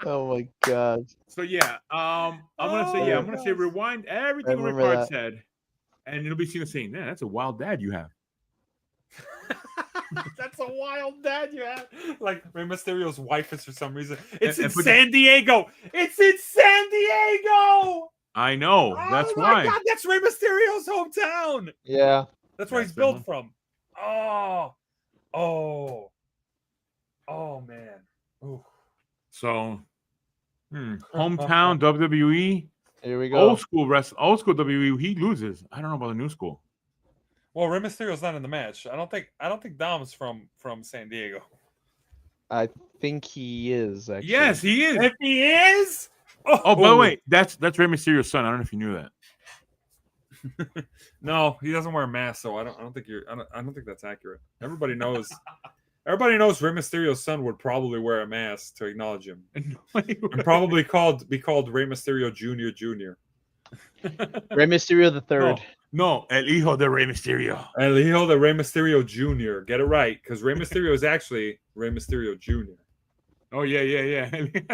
[SPEAKER 2] Oh my god.
[SPEAKER 1] So yeah, I'm gonna say rewind everything Ric-Hard said, and it'll be Sane. Yeah, that's a wild dad you have.
[SPEAKER 3] That's a wild dad you have. Like Rey Mysterio's wife is for some reason. It's in San Diego. It's in San Diego.
[SPEAKER 1] I know. That's why.
[SPEAKER 3] God, that's Rey Mysterio's hometown.
[SPEAKER 2] Yeah.
[SPEAKER 3] That's where he's built from. Oh man. Ooh.
[SPEAKER 1] So, hometown WWE.
[SPEAKER 2] Here we go.
[SPEAKER 1] Old school WWE. He loses. I don't know about the new school.
[SPEAKER 3] Well, Rey Mysterio's not in the match. I don't think Dom's from San Diego.
[SPEAKER 2] I think he is actually.
[SPEAKER 1] Yes, he is.
[SPEAKER 3] If he is.
[SPEAKER 1] Oh, by the way, that's Rey Mysterio's son. I don't know if you knew that.
[SPEAKER 3] No, he doesn't wear a mask, so I don't think that's accurate. Everybody knows Rey Mysterio's son would probably wear a mask to acknowledge him, and probably be called Rey Mysterio Jr.
[SPEAKER 2] Rey Mysterio the third.
[SPEAKER 1] No, El Hijo de Rey Mysterio.
[SPEAKER 3] El Hijo de Rey Mysterio Jr. Get it right, because Rey Mysterio is actually Rey Mysterio Jr.
[SPEAKER 1] Oh yeah, yeah,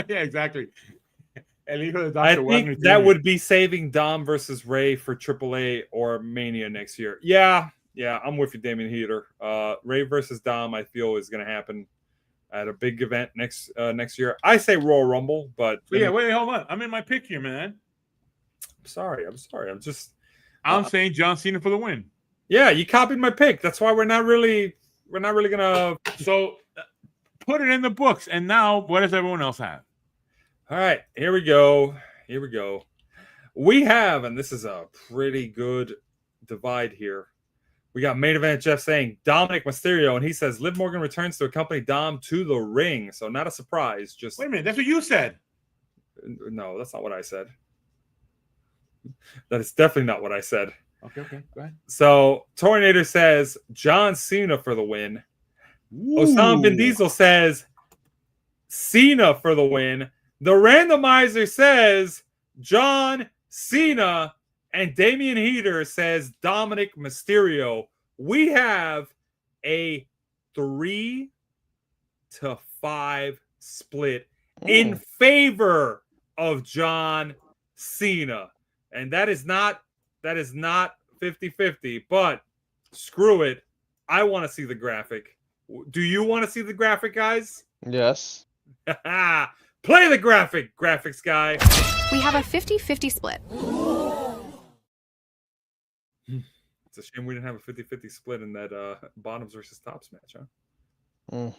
[SPEAKER 1] exactly. El Hijo de Dr.
[SPEAKER 3] I think
[SPEAKER 1] Wagner
[SPEAKER 3] that
[SPEAKER 1] Jr.
[SPEAKER 3] would be saving Dom versus Rey for AAA or Mania next year. Yeah, I'm with you, Damian Heater. Rey versus Dom, I feel, is going to happen at a big event next year. I say Royal Rumble, but
[SPEAKER 1] wait, hold on. I'm in my pick here, man.
[SPEAKER 3] I'm sorry.
[SPEAKER 1] I'm saying John Cena for the win.
[SPEAKER 3] Yeah, you copied my pick. That's why we're not really gonna.
[SPEAKER 1] So put it in the books. And now, what does everyone else have?
[SPEAKER 3] All right, here we go. We have, and this is a pretty good divide here. We got main event Jeff saying Dominik Mysterio, and he says Liv Morgan returns to accompany Dom to the ring. So not a surprise. Just
[SPEAKER 1] wait a minute. That's what you said.
[SPEAKER 3] No, that's not what I said. That is definitely not what I said.
[SPEAKER 1] Okay, go ahead.
[SPEAKER 3] So Tornator says John Cena for the win. Osama Bin Diesel says Cena for the win. The randomizer says John Cena, and Damian Heater says Dominik Mysterio. We have a 3-5 split in favor of John Cena. And that is not 50-50, but screw it. I want to see the graphic. Do you want to see the graphic, guys?
[SPEAKER 2] Yes.
[SPEAKER 3] Play the graphics guy.
[SPEAKER 7] We have a 50-50 split.
[SPEAKER 3] It's a shame we didn't have a 50-50 split in that bottoms versus tops match, huh?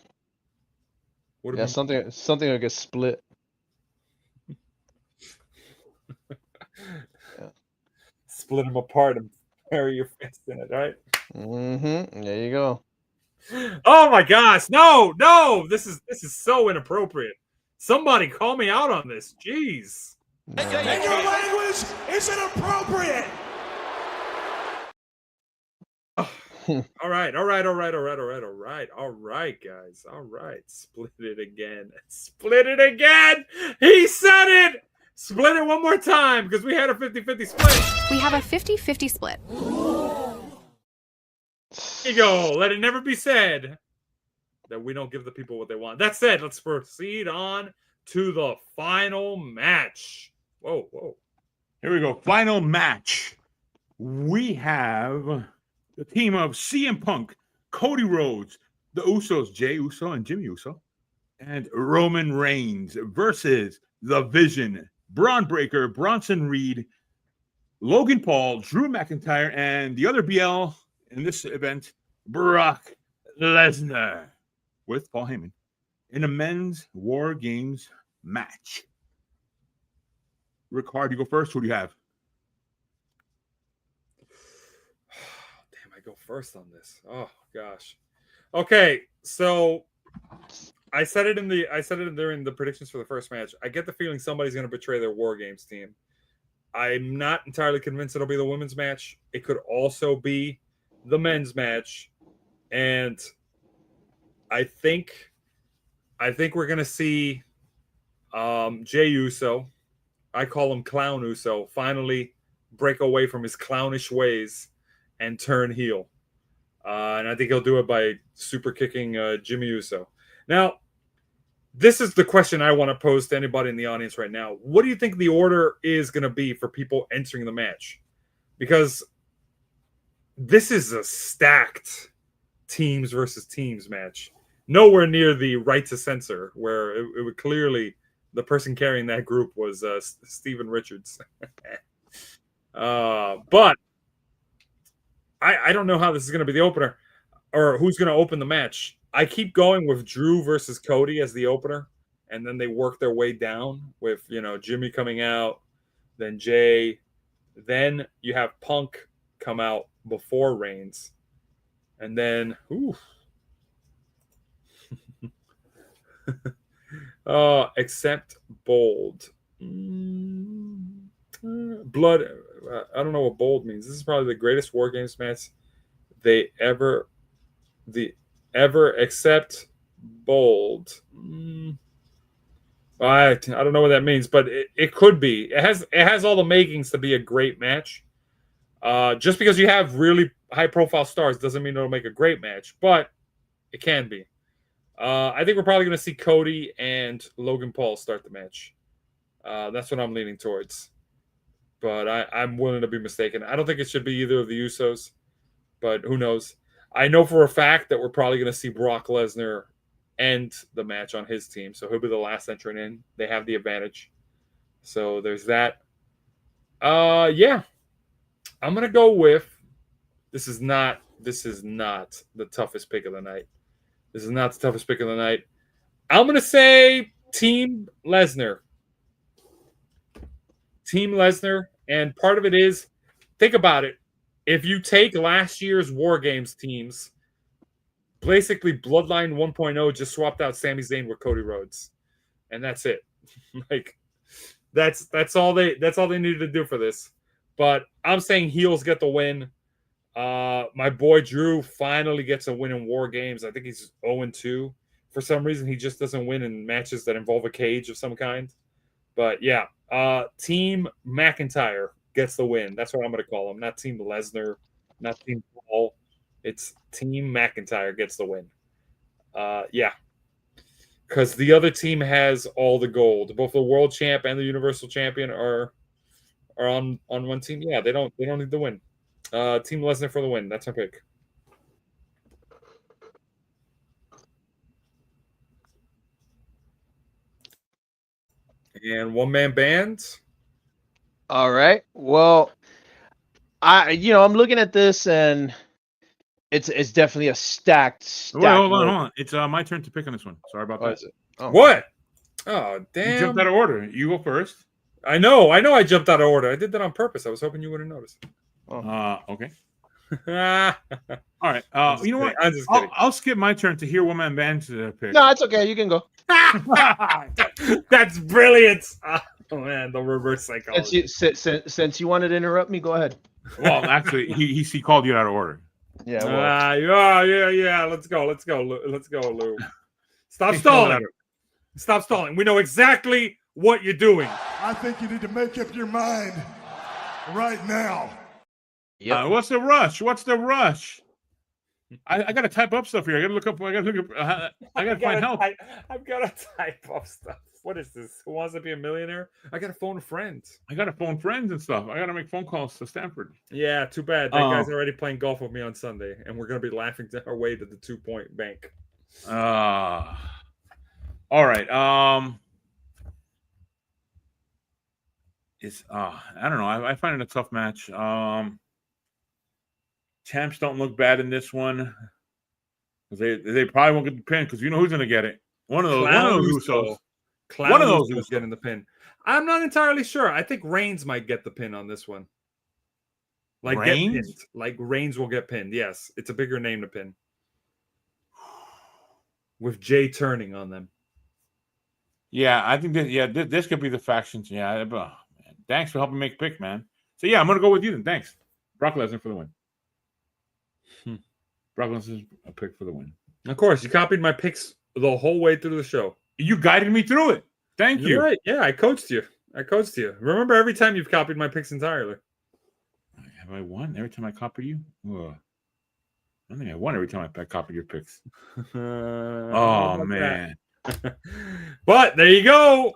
[SPEAKER 2] Yeah, something like a split.
[SPEAKER 3] Yeah. Split them apart and bury your fist in it, right?
[SPEAKER 2] There you go.
[SPEAKER 3] Oh my gosh! No! This is so inappropriate. Somebody call me out on this. Jeez.
[SPEAKER 5] And your language is inappropriate.
[SPEAKER 3] All right, guys. All right. Split it again. He said it. Split it one more time because we had a 50-50 split.
[SPEAKER 7] We have a 50-50 split.
[SPEAKER 3] There you go. Let it never be said that we don't give the people what they want. That said, let's proceed on to the final match. Whoa.
[SPEAKER 1] Here we go. Final match. We have the team of CM Punk, Cody Rhodes, the Usos, Jey Uso and Jimmy Uso, and Roman Reigns versus The Vision, Braun Breaker, Bronson Reed, Logan Paul, Drew McIntyre, and the other BL in this event, Brock Lesnar, with Paul Heyman in a men's War Games match. Ric-Hard, you go first. Who do you have?
[SPEAKER 3] Damn, I go first on this. Oh gosh. Okay, so I said it during the predictions for the first match. I get the feeling somebody's going to betray their War Games team. I'm not entirely convinced it'll be the women's match. It could also be the men's match, and I think we're going to see Jey Uso I call him Clown Uso, finally break away from his clownish ways and turn heel. And I think he'll do it by super kicking Jimmy Uso. Now, this is the question I want to pose to anybody in the audience right now. What do you think the order is going to be for people entering the match? Because this is a stacked teams versus teams match. Nowhere near the right to censor, where it would clearly the person carrying that group was Steven Richards. But I don't know how this is going to be the opener or who's going to open the match. I keep going with Drew versus Cody as the opener, and then they work their way down with, Jimmy coming out, then Jay, then you have Punk come out before Reigns, and then except Bold. Blood. I don't know what Bold means. This is probably the greatest WarGames match they ever except Bold. I don't know what that means, but it could be. It has all the makings to be a great match. Just because you have really high profile stars doesn't mean it'll make a great match, but it can be. I think we're probably going to see Cody and Logan Paul start the match. That's what I'm leaning towards. But I'm willing to be mistaken. I don't think it should be either of the Usos, but who knows? I know for a fact that we're probably going to see Brock Lesnar end the match on his team, so he'll be the last entrant in. They have the advantage. So there's that. Yeah. I'm going to go with this is not the toughest pick of the night. This is not the toughest pick of the night. I'm going to say Team Lesnar. Team Lesnar. And part of it is, think about it. If you take last year's WarGames teams, basically Bloodline 1.0 just swapped out Sami Zayn with Cody Rhodes. And that's it. That's all they needed to do for this. But I'm saying heels get the win. My boy Drew finally gets a win in WarGames. I think he's 0-2. For some reason, he just doesn't win in matches that involve a cage of some kind. But yeah, Team McIntyre gets the win. That's what I'm going to call him. Not Team Lesnar, not Team Paul. It's Team McIntyre gets the win. Yeah. Because the other team has all the gold. Both the world champ and the universal champion are on one team. Yeah, they don't need the win. Team Lesnar for the win. That's my pick. And one-man bands.
[SPEAKER 2] All right. Well, I'm looking at this and it's definitely a stacked.
[SPEAKER 1] Wait, hold on. It's my turn to pick on this one. Sorry about that.
[SPEAKER 3] What? Oh, damn.
[SPEAKER 1] You jumped out of order. You go first.
[SPEAKER 3] I know I jumped out of order. I did that on purpose. I was hoping you wouldn't notice.
[SPEAKER 1] Okay. All right. You know what?
[SPEAKER 3] I'm just kidding.
[SPEAKER 1] I'll skip my turn to hear one-man band's pick.
[SPEAKER 2] No, it's okay. You can go.
[SPEAKER 3] That's brilliant. Oh man, the reverse psychology.
[SPEAKER 2] Since you wanted to interrupt me, go ahead.
[SPEAKER 1] Well, actually, he called you out of order.
[SPEAKER 2] Yeah.
[SPEAKER 3] Yeah. Let's go, Lou. Stop stalling. Stop stalling. We know exactly what you're doing.
[SPEAKER 5] I think you need to make up your mind right now.
[SPEAKER 2] Yeah.
[SPEAKER 1] What's the rush? I got to type up stuff here. I got to look up. I got to find help.
[SPEAKER 3] I've got to type up stuff. What is this? Who Wants to Be a Millionaire? I got to phone friends.
[SPEAKER 1] I got to phone friends and stuff. I got to make phone calls to Stanford.
[SPEAKER 3] Yeah, too bad. That guy's already playing golf with me on Sunday, and we're going to be laughing our way to the 2-point bank.
[SPEAKER 1] All right. It's I don't know. I find it a tough match. Champs don't look bad in this one. They probably won't get the pin because you know who's going to get it. One of those Usos. One of those
[SPEAKER 3] Usos getting the pin. I'm not entirely sure. I think Reigns might get the pin on this one. Like
[SPEAKER 1] Reigns?
[SPEAKER 3] Get pinned. Like Reigns will get pinned. Yes, it's a bigger name to pin. With Jay turning on them.
[SPEAKER 1] Yeah, I think that this could be the factions. Yeah, but, man, thanks for helping make a pick, man. So yeah, I'm gonna go with you then. Thanks, Brock Lesnar for the win. Brock Lesnar's a pick for the win.
[SPEAKER 3] Of course, you copied my picks the whole way through the show.
[SPEAKER 1] You guided me through it. Thank you.
[SPEAKER 3] Right. Yeah, I coached you. I coached you. Remember, every time you've copied my picks entirely.
[SPEAKER 1] Have I won every time I copied you? Ugh. I don't think I won every time I copied your picks. Oh, man.
[SPEAKER 3] But there you go.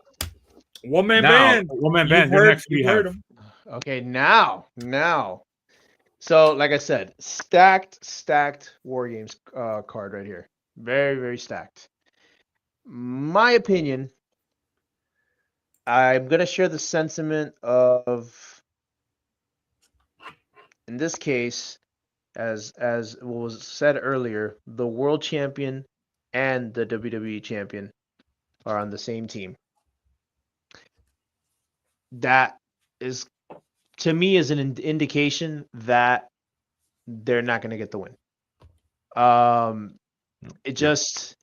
[SPEAKER 3] One-man band.
[SPEAKER 1] One-man band. Next we have.
[SPEAKER 2] Okay, now. So, like I said, stacked WarGames card right here. Very, very stacked. My opinion, I'm going to share the sentiment of, in this case, as was said earlier, the world champion and the WWE champion are on the same team. That is, to me, is an indication that they're not going to get the win. It just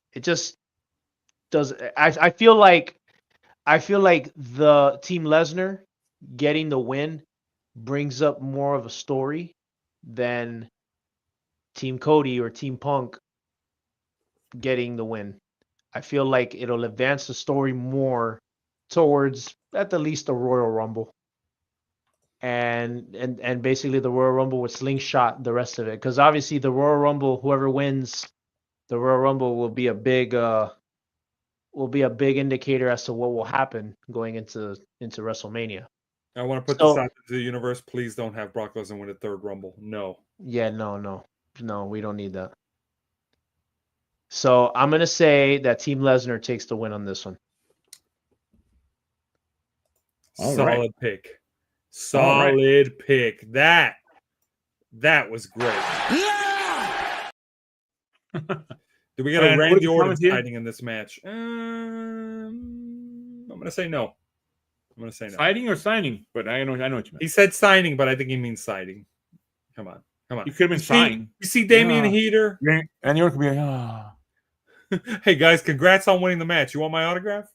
[SPEAKER 2] does. I feel like the Team Lesnar getting the win brings up more of a story than Team Cody or Team Punk getting the win. I feel like it'll advance the story more towards at the least the Royal Rumble. And basically the Royal Rumble would slingshot the rest of it, because obviously the Royal Rumble, whoever wins the Royal Rumble will be a big indicator as to what will happen going into WrestleMania.
[SPEAKER 3] I want to put this out to the universe. Please don't have Brock Lesnar win a third Rumble. No.
[SPEAKER 2] Yeah, no, we don't need that. So I'm gonna say that Team Lesnar takes the win on this one.
[SPEAKER 3] Solid pick. Solid pick. That was great.
[SPEAKER 5] Yeah!
[SPEAKER 3] Do we get a Randy Orton fighting in this match? I'm gonna say no.
[SPEAKER 1] Fighting or signing? But I know what you meant.
[SPEAKER 3] He said signing, but I think he means siding. Come on.
[SPEAKER 1] You could have been signing.
[SPEAKER 3] You see Damian Heater?
[SPEAKER 1] And you could be like,
[SPEAKER 3] hey guys, congrats on winning the match. You want my autograph?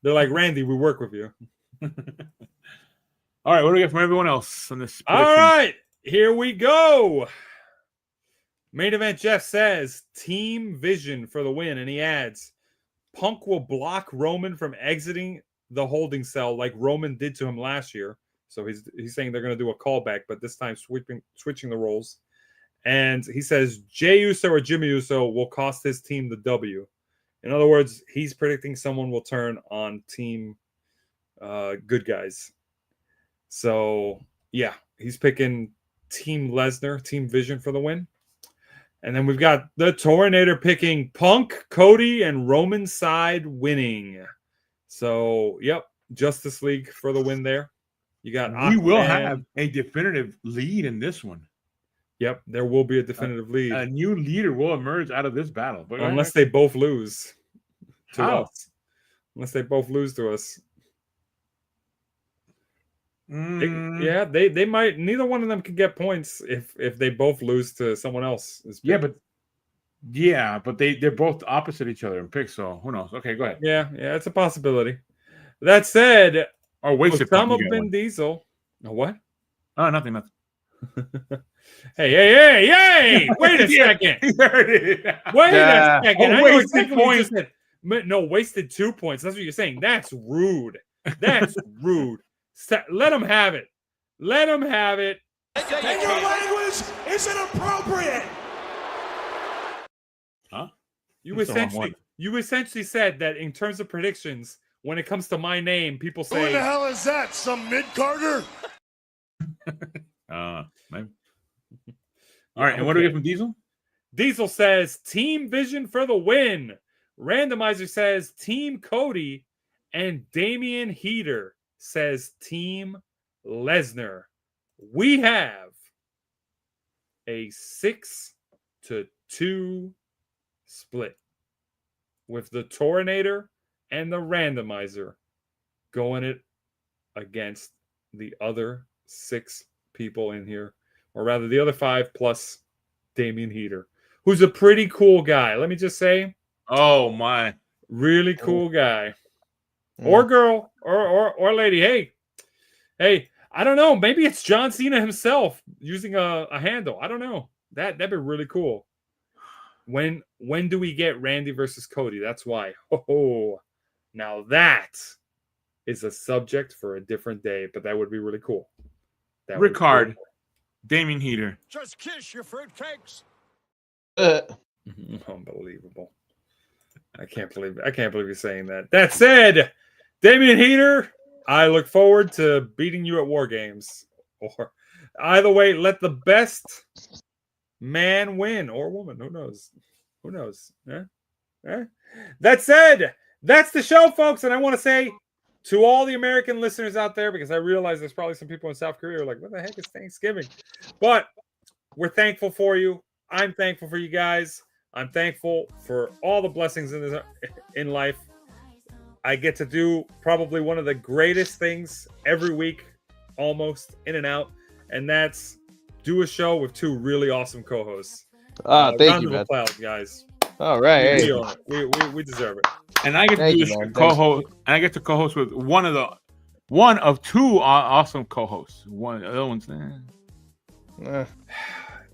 [SPEAKER 3] They're like, Randy, we work with you.
[SPEAKER 1] All right, what do we get from everyone else on this prediction?
[SPEAKER 3] All right, here we go. Main event, Jeff says, Team Vision for the win, and he adds, Punk will block Roman from exiting the holding cell like Roman did to him last year. So he's saying they're going to do a callback, but this time switching the roles. And he says Jey Uso or Jimmy Uso will cost his team the W. In other words, he's predicting someone will turn on Team Good Guys. So, yeah, he's picking Team Lesnar, Team Vision for the win. And then we've got the Tornator picking Punk, Cody, and Roman side winning. So, yep, Justice League for the win there. You got
[SPEAKER 1] we will have a definitive lead in this one.
[SPEAKER 3] Yep, there will be a definitive lead.
[SPEAKER 1] A new leader will emerge out of this battle. But
[SPEAKER 3] unless they both lose to us. Unless they both lose to us. They might. Neither one of them can get points if they both lose to someone else.
[SPEAKER 1] But they're both opposite each other in picks, so who knows? Okay, go ahead.
[SPEAKER 3] Yeah, it's a possibility. That said, some of Vin Diesel. What?
[SPEAKER 1] Oh, nothing.
[SPEAKER 3] Hey! Wait a second. Wait a second. I know exactly what you said. No, wasted 2 points. That's what you're saying. That's rude. That's rude. Let him have it. Let him have it.
[SPEAKER 5] And your language is inappropriate.
[SPEAKER 3] Huh? You essentially said that in terms of predictions, when it comes to my name, people say,
[SPEAKER 5] "Who the hell is that? Some mid-carder?"
[SPEAKER 1] Maybe. All right, and what do we get from Diesel?
[SPEAKER 3] Diesel says Team Vision for the win. Randomizer says Team Cody, and Damian Heater says Team Lesnar. We have a 6-2 split with the Tornator and the Randomizer going it against the other 6 people in here, or rather the other 5 plus Damian Heater, who's a pretty cool guy. Let me just say,
[SPEAKER 1] oh my,
[SPEAKER 3] really cool guy, or girl, or lady. Hey, I don't know. Maybe it's John Cena himself using a handle. I don't know. That'd be really cool. When do we get Randy versus Cody? That's why. Oh, now that is a subject for a different day, but that would be really cool.
[SPEAKER 1] Ric-Hard, Damien Heater.
[SPEAKER 5] Just kiss your fruitcakes.
[SPEAKER 3] Unbelievable. I can't believe you're saying that. That said, Damien Heater, I look forward to beating you at WarGames. Or either way, let the best man win or woman. Who knows? Who knows? That said, that's the show, folks. And I want to say to all the American listeners out there, because I realize there's probably some people in South Korea who are like, what the heck is Thanksgiving? But we're thankful for you. I'm thankful for you guys. I'm thankful for all the blessings in life. I get to do probably one of the greatest things every week, almost in and out, and that's do a show with two really awesome co-hosts.
[SPEAKER 2] Thank you, man.
[SPEAKER 3] Applause, guys.
[SPEAKER 2] All right,
[SPEAKER 3] we deserve it.
[SPEAKER 1] And I get to co-host. And I get to co-host with one of two awesome co-hosts. One the other one's.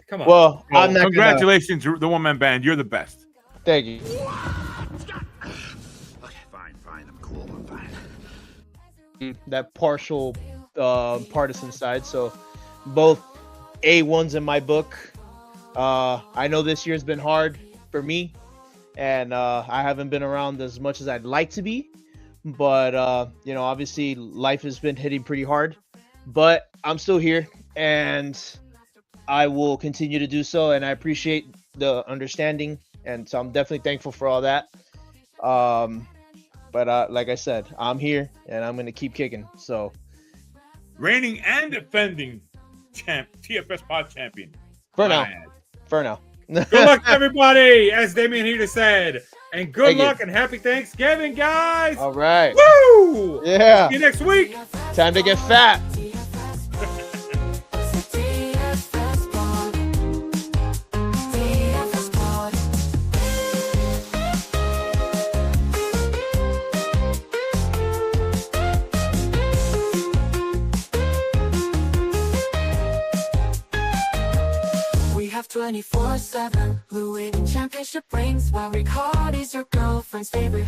[SPEAKER 3] Come on.
[SPEAKER 2] Well, I'm not
[SPEAKER 1] congratulations, the one-man band. You're the best.
[SPEAKER 2] Thank you.
[SPEAKER 6] Okay, fine. I'm cool. I'm fine.
[SPEAKER 2] That partial partisan side. So both A1s in my book. I know this year's been hard for me, and I haven't been around as much as I'd like to be, but obviously life has been hitting pretty hard, but I'm still here and I will continue to do so, and I appreciate the understanding, and so I'm definitely thankful for all that. But like I said, I'm here and I'm going to keep kicking. So
[SPEAKER 1] reigning and defending TFSPOD champion.
[SPEAKER 2] For now.
[SPEAKER 3] Good luck, everybody, as Damien Heater said. And good luck and happy Thanksgiving, guys.
[SPEAKER 2] All right.
[SPEAKER 3] Woo!
[SPEAKER 2] Yeah.
[SPEAKER 3] See you next week.
[SPEAKER 2] Time to get fat.
[SPEAKER 4] We have 24/7 Louis Vuitton championship rings, while Ric-Hard is your girlfriend's favorite.